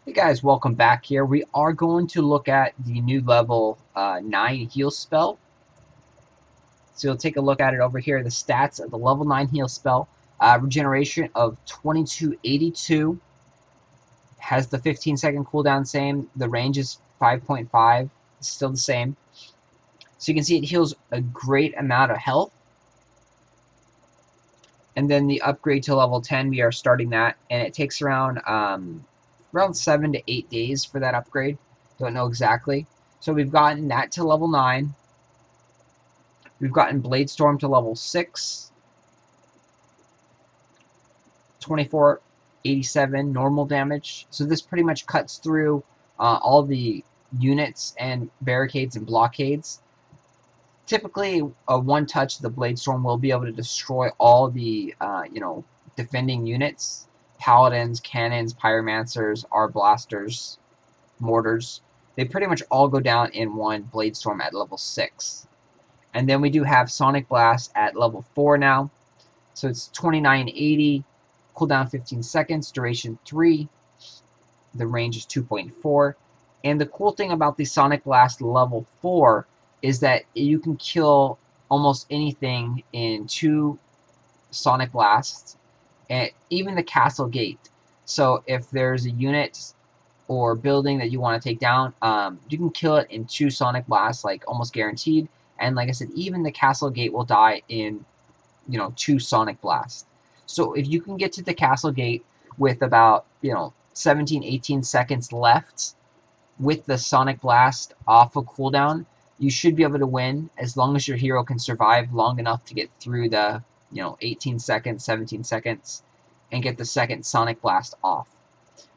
Hey guys, welcome back here. We are going to look at the new level 9 heal spell. So you'll take a look at it over here. The stats of the level 9 heal spell. Regeneration of 2282. Has the 15-second cooldown same. The range is 5.5. It's still the same. So you can see it heals a great amount of health. And then the upgrade to level 10, we are starting that. And it takes around 7 to 8 days for that upgrade. Don't know exactly. So we've gotten that to level 9. We've gotten Bladestorm to level 6. 2487 normal damage. So this pretty much cuts through all the units and barricades and blockades. Typically, a one-touch of the Bladestorm will be able to destroy all the defending units. Paladins, cannons, pyromancers, blasters, mortars. They pretty much all go down in one Bladestorm at level 6. And then we do have Sonic Blast at level 4 now. So it's 2980, cooldown 15 seconds, duration 3. The range is 2.4. And the cool thing about the Sonic Blast level 4 is that you can kill almost anything in 2 Sonic Blasts, and even the castle gate. So if there's a unit or building that you want to take down, you can kill it in 2 Sonic Blasts, like almost guaranteed. And like I said, even the castle gate will die in 2 Sonic Blasts. So if you can get to the castle gate with about 17, 18 seconds left with the Sonic Blast off of cooldown, you should be able to win as long as your hero can survive long enough to get through the 18 seconds, 17 seconds, and get the second Sonic Blast off.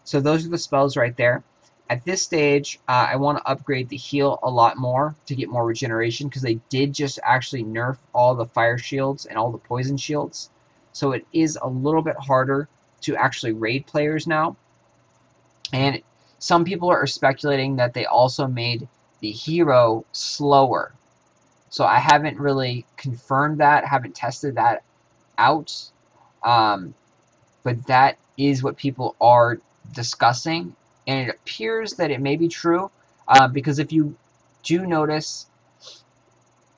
So those are the spells right there. At this stage, I want to upgrade the heal a lot more to get more regeneration, because they did just actually nerf all the fire shields and all the poison shields. So it is a little bit harder to actually raid players now. And some people are speculating that they also made the hero slower. So I haven't really confirmed that, haven't tested that out. But that is what people are discussing, and it appears that it may be true, because if you do notice,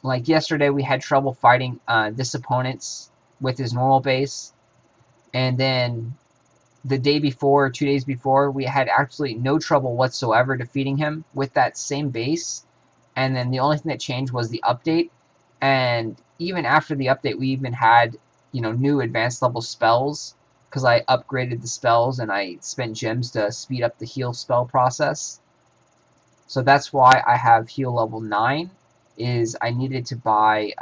like yesterday we had trouble fighting this opponent with his normal base, and then the day before, 2 days before, we had absolutely no trouble whatsoever defeating him with that same base. And then the only thing that changed was the update, and even after the update we even had new advanced level spells, because I upgraded the spells and I spent gems to speed up the heal spell process. So that's why I have heal level 9, is I needed to buy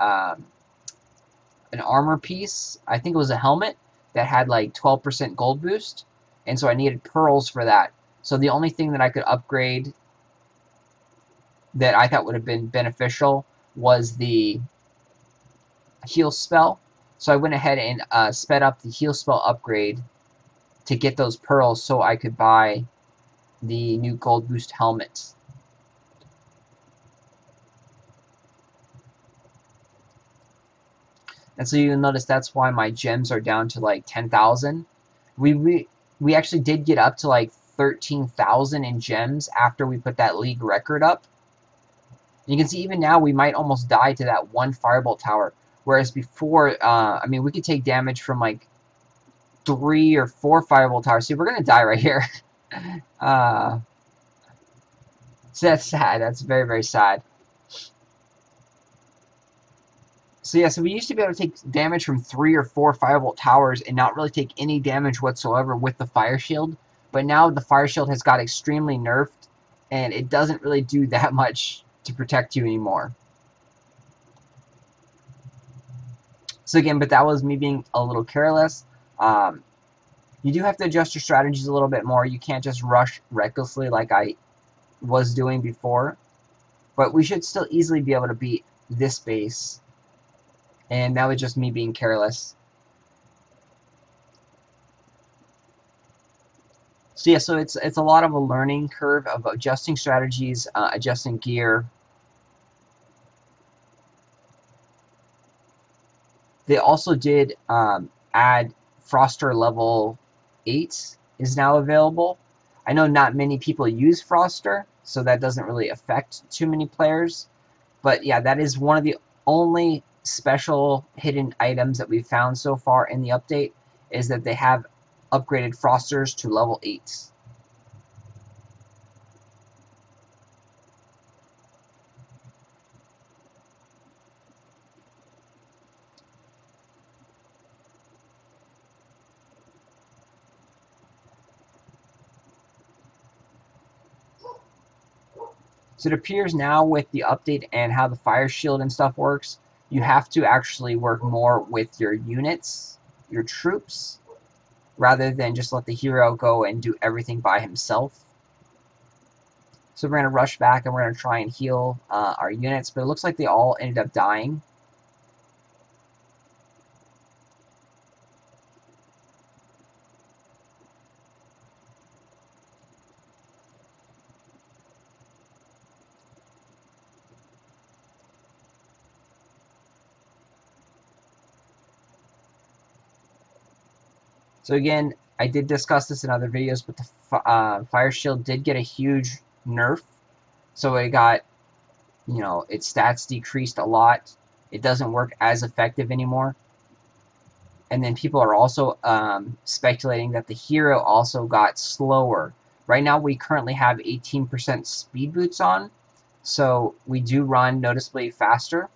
an armor piece. I think it was a helmet that had like 12% gold boost, and so I needed pearls for that. So the only thing that I could upgrade that I thought would have been beneficial was the heal spell. So I went ahead and sped up the heal spell upgrade to get those pearls so I could buy the new gold boost helmet. And so you'll notice that's why my gems are down to like 10,000. We actually did get up to like 13,000 in gems after we put that league record up. You can see even now we might almost die to that one firebolt tower. Whereas before, I mean, we could take damage from like 3 or 4 firebolt towers. See, we're going to die right here. So that's sad. That's very, very sad. So yeah, so we used to be able to take damage from 3 or 4 firebolt towers and not really take any damage whatsoever with the fire shield. But now the fire shield has got extremely nerfed, and it doesn't really do that much to protect you anymore. So again, but that was me being a little careless. You do have to adjust your strategies a little bit more. You can't just rush recklessly like I was doing before. But we should still easily be able to beat this base. And that was just me being careless. So yeah, so it's a lot of a learning curve of adjusting strategies, adjusting gear. They also did add Froster level 8 is now available. I know not many people use Froster, so that doesn't really affect too many players. But yeah, that is one of the only special hidden items that we've found so far in the update, is that they have upgraded Frosters to level 8. So it appears now with the update and how the fire shield and stuff works, you have to actually work more with your units, your troops, rather than just let the hero go and do everything by himself. So we're going to rush back and we're going to try and heal our units, but it looks like they all ended up dying. So again, I did discuss this in other videos, but the fire shield did get a huge nerf. So it got, you know, its stats decreased a lot. It doesn't work as effective anymore. And then people are also speculating that the hero also got slower. Right now we currently have 18% speed boots on, so we do run noticeably faster.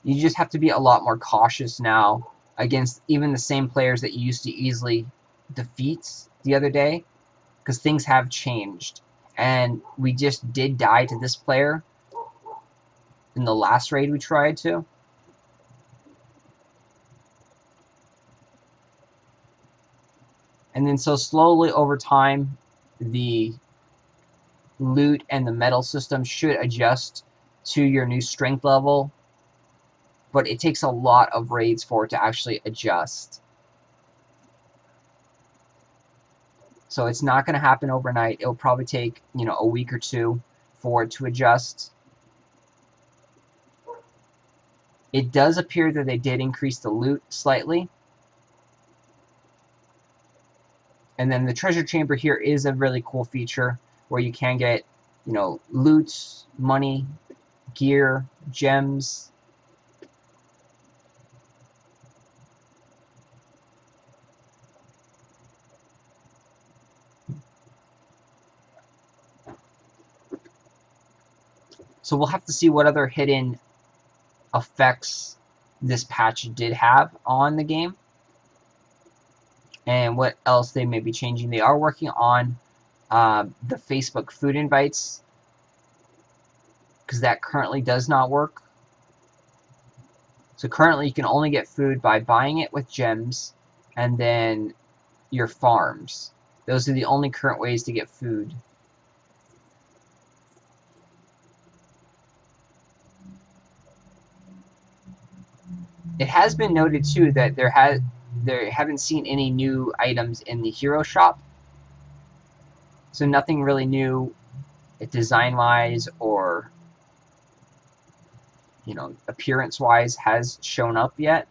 You just have to be a lot more cautious now against even the same players that you used to easily defeat the other day, because things have changed. And we just did die to this player in the last raid we tried to. And then so slowly over time, the loot and the metal system should adjust to your new strength level, but it takes a lot of raids for it to actually adjust. So it's not going to happen overnight. It'll probably take, you know, a week or two for it to adjust. It does appear that they did increase the loot slightly. And then the treasure chamber here is a really cool feature where you can get, you know, loot, money, gear, gems. So we'll have to see what other hidden effects this patch did have on the game, and what else they may be changing. They are working on the Facebook food invites, because that currently does not work. So currently you can only get food by buying it with gems and then your farms. Those are the only current ways to get food. It has been noted too that there haven't seen any new items in the hero shop. So nothing really new design-wise or, you know, appearance-wise has shown up yet.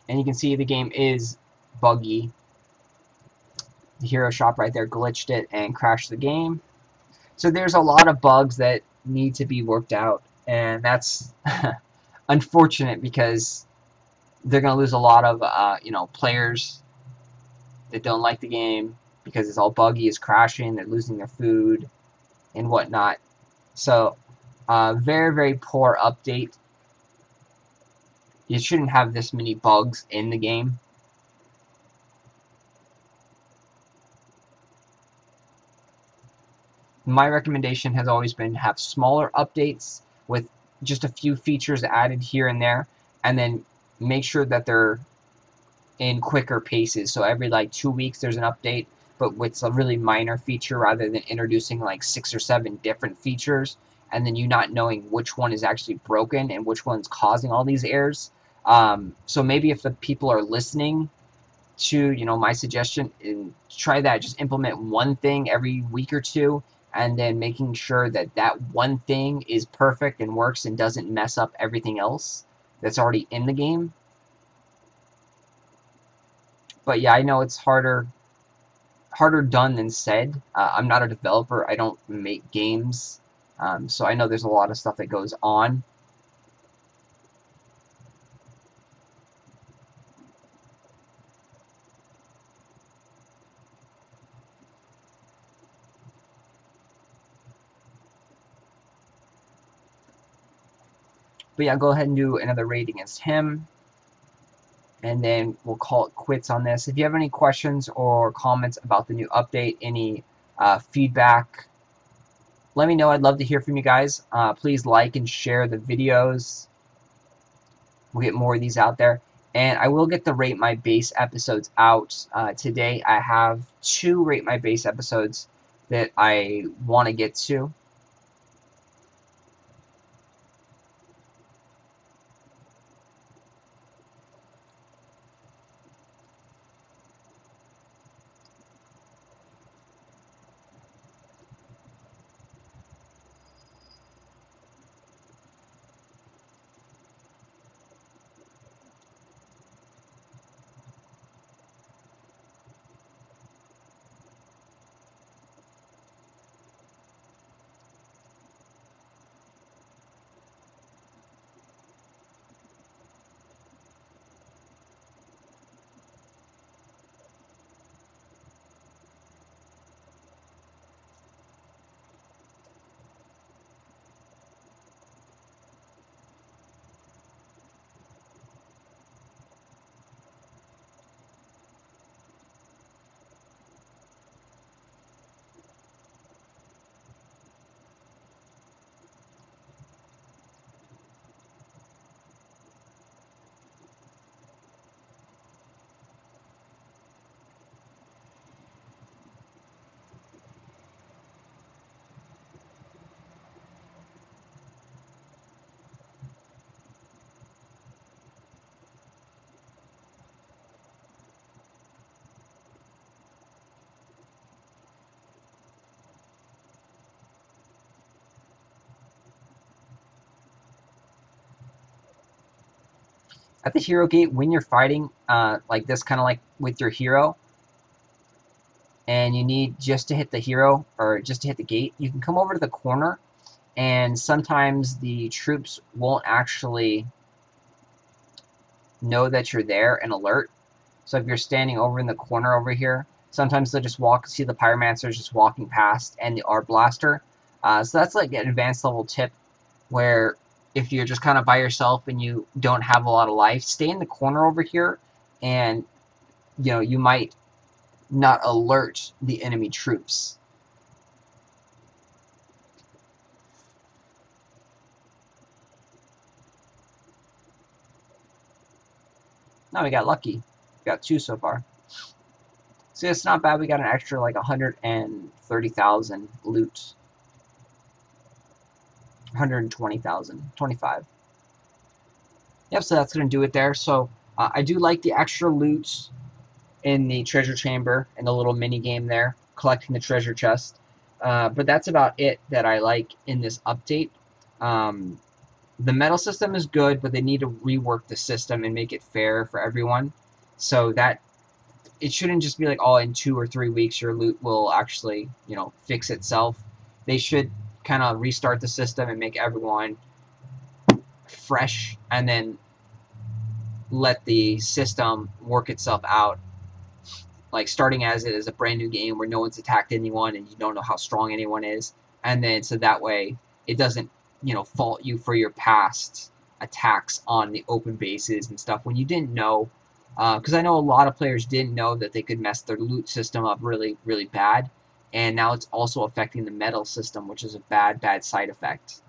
And you can see the game is buggy. The hero shop right there glitched it and crashed the game. So there's a lot of bugs that need to be worked out, and that's unfortunate because they're going to lose a lot of you know, players that don't like the game because it's all buggy, it's crashing, they're losing their food and whatnot. So very, very poor update. You shouldn't have this many bugs in the game. My recommendation has always been to have smaller updates with just a few features added here and there, and then make sure that they're in quicker paces. So every like 2 weeks there's an update, but with a really minor feature rather than introducing like 6 or 7 different features and then you not knowing which one is actually broken and which one's causing all these errors. So maybe if the people are listening to, you know, my suggestion, and try that. Just implement one thing every week or two, and then making sure that that one thing is perfect and works and doesn't mess up everything else that's already in the game. But yeah, I know it's harder done than said. I'm not a developer. I don't make games. So I know there's a lot of stuff that goes on. But yeah, go ahead and do another raid against him. And then we'll call it quits on this. If you have any questions or comments about the new update, any feedback, let me know. I'd love to hear from you guys. Please like and share the videos. We'll get more of these out there. And I will get the Rate My Base episodes out today. I have 2 Rate My Base episodes that I want to get to. At the hero gate, when you're fighting like this, kind of like with your hero, and you need just to hit the hero or just to hit the gate, you can come over to the corner, and sometimes the troops won't actually know that you're there and alert. So if you're standing over in the corner over here, sometimes they'll just see the pyromancers just walking past and the art blaster. So that's like an advanced level tip where if you're just kind of by yourself and you don't have a lot of life, stay in the corner over here, and you know, you might not alert the enemy troops. Now we got lucky. We got 2 so far. So it's not bad. We got an extra like 130,000 loot. 120,000. 25. Yep, so that's going to do it there. So I do like the extra loot in the treasure chamber and the little mini game there, collecting the treasure chest. But that's about it that I like in this update. The medal system is good, but they need to rework the system and make it fair for everyone, so that it shouldn't just be like, oh, in 2 or 3 weeks your loot will actually, you know, fix itself. They should kind of restart the system and make everyone fresh, and then let the system work itself out. Like starting as it is a brand new game where no one's attacked anyone and you don't know how strong anyone is, and then so that way it doesn't, you know, fault you for your past attacks on the open bases and stuff when you didn't know. Because I know a lot of players didn't know that they could mess their loot system up really bad, and now it's also affecting the medal system, which is a bad side effect.